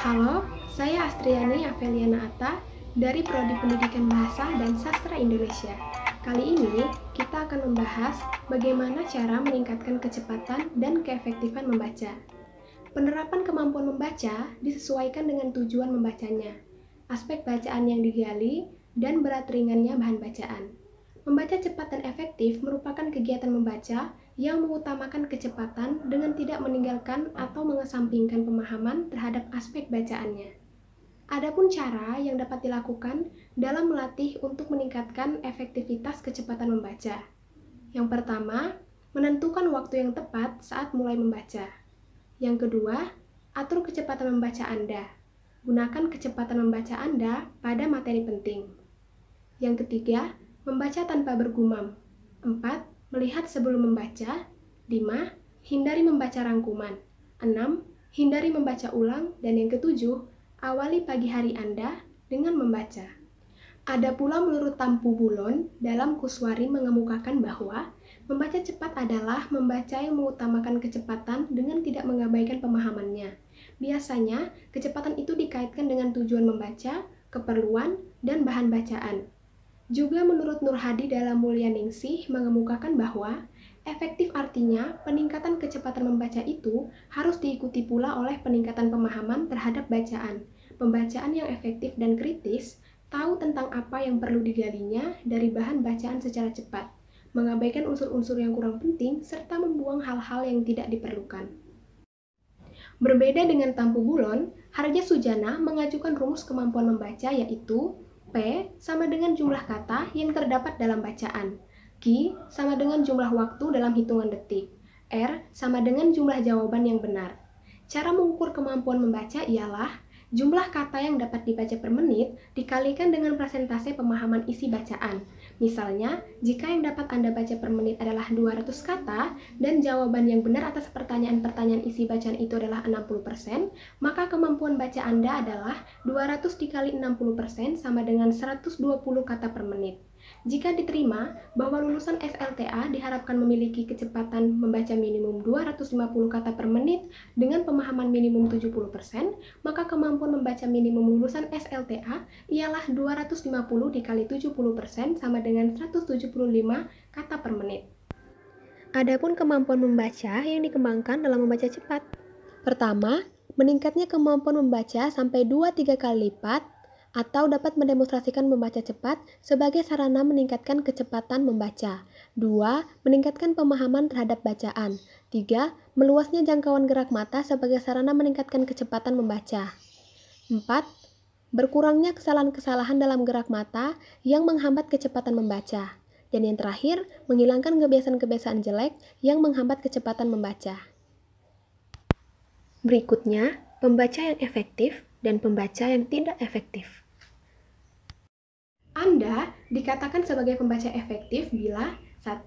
Halo, saya Astriani Aveliana Atta dari Prodi Pendidikan Bahasa dan Sastra Indonesia. Kali ini kita akan membahas bagaimana cara meningkatkan kecepatan dan keefektifan membaca. Penerapan kemampuan membaca disesuaikan dengan tujuan membacanya, aspek bacaan yang digali, dan berat ringannya bahan bacaan. Membaca cepat dan efektif merupakan kegiatan membaca yang mengutamakan kecepatan dengan tidak meninggalkan atau mengesampingkan pemahaman terhadap aspek bacaannya. Adapun cara yang dapat dilakukan dalam melatih untuk meningkatkan efektivitas kecepatan membaca. Yang pertama, menentukan waktu yang tepat saat mulai membaca. Yang kedua, atur kecepatan membaca Anda. Gunakan kecepatan membaca Anda pada materi penting. Yang ketiga, membaca tanpa bergumam. 4. Melihat sebelum membaca. 5. Hindari membaca rangkuman. 6. Hindari membaca ulang. Dan yang ketujuh, awali pagi hari Anda dengan membaca. Ada pula menurut Tampu Bullon dalam Kuswari mengemukakan bahwa membaca cepat adalah membaca yang mengutamakan kecepatan dengan tidak mengabaikan pemahamannya. Biasanya, kecepatan itu dikaitkan dengan tujuan membaca, keperluan, dan bahan bacaan. Juga menurut Nur Hadi dalam Mulyaningsih mengemukakan bahwa efektif artinya peningkatan kecepatan membaca itu harus diikuti pula oleh peningkatan pemahaman terhadap bacaan. Pembacaan yang efektif dan kritis tahu tentang apa yang perlu digalinya dari bahan bacaan secara cepat, mengabaikan unsur-unsur yang kurang penting, serta membuang hal-hal yang tidak diperlukan. Berbeda dengan Tampu Bullon, Harja Sujana mengajukan rumus kemampuan membaca yaitu P sama dengan jumlah kata yang terdapat dalam bacaan, Q sama dengan jumlah waktu dalam hitungan detik, R sama dengan jumlah jawaban yang benar. Cara mengukur kemampuan membaca ialah jumlah kata yang dapat dibaca per menit dikalikan dengan persentase pemahaman isi bacaan. Misalnya, jika yang dapat Anda baca per menit adalah 200 kata dan jawaban yang benar atas pertanyaan-pertanyaan isi bacaan itu adalah 60%, maka kemampuan baca Anda adalah 200 dikali 60% sama dengan 120 kata per menit. Jika diterima bahwa lulusan SLTA diharapkan memiliki kecepatan membaca minimum 250 kata per menit dengan pemahaman minimum 70%, maka kemampuan membaca minimum lulusan SLTA ialah 250 dikali 70% sama dengan 175 kata per menit. Adapun kemampuan membaca yang dikembangkan dalam membaca cepat. Pertama, meningkatnya kemampuan membaca sampai 2-3 kali lipat atau dapat mendemonstrasikan membaca cepat sebagai sarana meningkatkan kecepatan membaca. 2. Meningkatkan pemahaman terhadap bacaan. 3. Meluasnya jangkauan gerak mata sebagai sarana meningkatkan kecepatan membaca. 4. Berkurangnya kesalahan-kesalahan dalam gerak mata yang menghambat kecepatan membaca. Dan yang terakhir, menghilangkan kebiasaan-kebiasaan jelek yang menghambat kecepatan membaca. Berikutnya, pembaca yang efektif dan pembaca yang tidak efektif. Anda dikatakan sebagai pembaca efektif bila 1.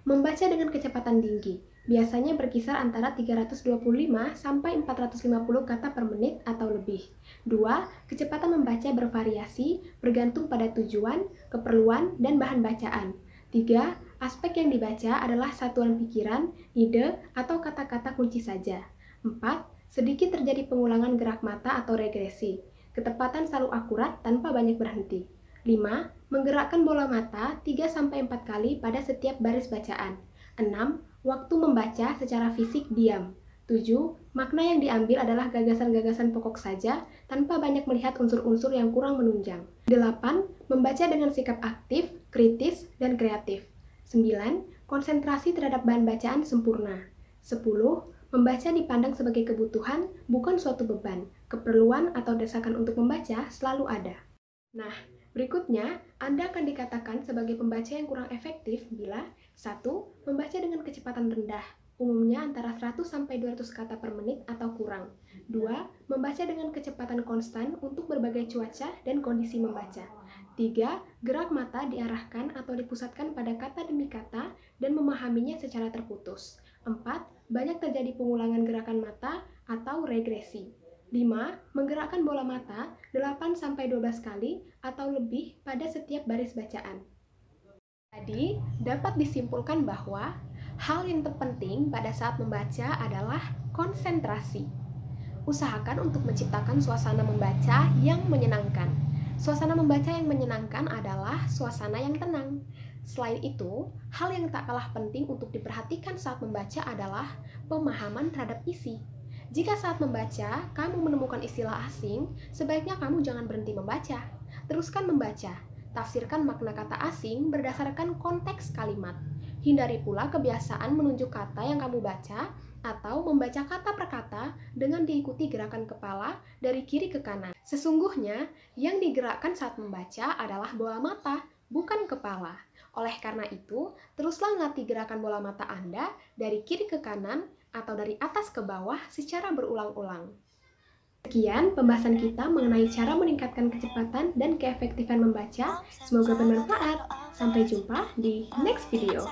Membaca dengan kecepatan tinggi, biasanya berkisar antara 325 sampai 450 kata per menit atau lebih. 2. Kecepatan membaca bervariasi bergantung pada tujuan, keperluan, dan bahan bacaan. 3. Aspek yang dibaca adalah satuan pikiran, ide, atau kata-kata kunci saja. 4. Sedikit terjadi pengulangan gerak mata atau regresi. Ketepatan selalu akurat tanpa banyak berhenti. 5. Menggerakkan bola mata 3-4 kali pada setiap baris bacaan. 6. Waktu membaca secara fisik diam. 7. Makna yang diambil adalah gagasan-gagasan pokok saja tanpa banyak melihat unsur-unsur yang kurang menunjang. 8. Membaca dengan sikap aktif, kritis, dan kreatif. 9. Konsentrasi terhadap bahan bacaan sempurna. 10. Membaca dipandang sebagai kebutuhan, bukan suatu beban. Keperluan atau desakan untuk membaca selalu ada. Nah, berikutnya, Anda akan dikatakan sebagai pembaca yang kurang efektif bila 1. Membaca dengan kecepatan rendah, umumnya antara 100-200 kata per menit atau kurang. 2. Membaca dengan kecepatan konstan untuk berbagai cuaca dan kondisi membaca. 3. Gerak mata diarahkan atau dipusatkan pada kata demi kata dan memahaminya secara terputus. 4. Banyak terjadi pengulangan gerakan mata atau regresi. 5. Menggerakkan bola mata 8-12 kali atau lebih pada setiap baris bacaan. Jadi, dapat disimpulkan bahwa hal yang terpenting pada saat membaca adalah konsentrasi. Usahakan untuk menciptakan suasana membaca yang menyenangkan. Suasana membaca yang menyenangkan adalah suasana yang tenang. Selain itu, hal yang tak kalah penting untuk diperhatikan saat membaca adalah pemahaman terhadap isi. Jika saat membaca, kamu menemukan istilah asing, sebaiknya kamu jangan berhenti membaca. Teruskan membaca. Tafsirkan makna kata asing berdasarkan konteks kalimat. Hindari pula kebiasaan menunjuk kata yang kamu baca atau membaca kata per kata dengan diikuti gerakan kepala dari kiri ke kanan. Sesungguhnya, yang digerakkan saat membaca adalah bola mata, bukan kepala. Oleh karena itu, teruslah latih gerakan bola mata Anda dari kiri ke kanan atau dari atas ke bawah secara berulang-ulang. Sekian pembahasan kita mengenai cara meningkatkan kecepatan dan keefektifan membaca. Semoga bermanfaat. Sampai jumpa di next video.